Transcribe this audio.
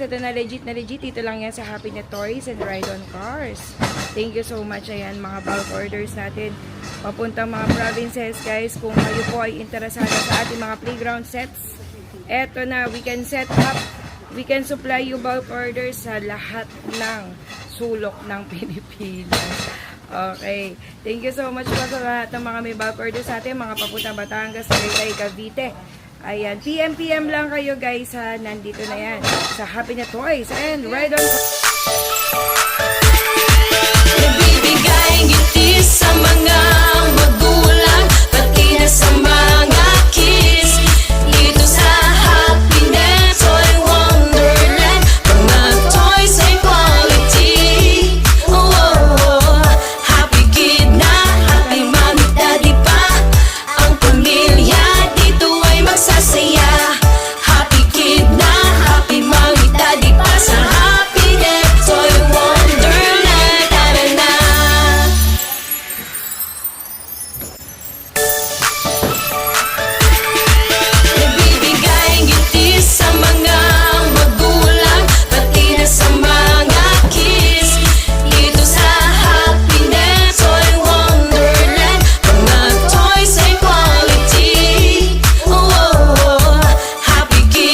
ito na legit, dito lang yan sa Happy Net Toys and Ride on Cars. Thank you so much. Ayan, mga bulk orders natin. Papuntang mga provinces, guys. Kung kayo po ay interesado sa ating mga playground sets, eto na, we can set up, we can supply you bulk orders sa lahat ng sulok ng Pilipinas. Okay. Thank you so much po sa lahat ng mga may bulk orders sa atin, mga papuntang Batangas, Tagaytay, Cavite. Ayan, PM lang kayo guys ha. Nandito na yan sa Happy Net Toys and Ride on.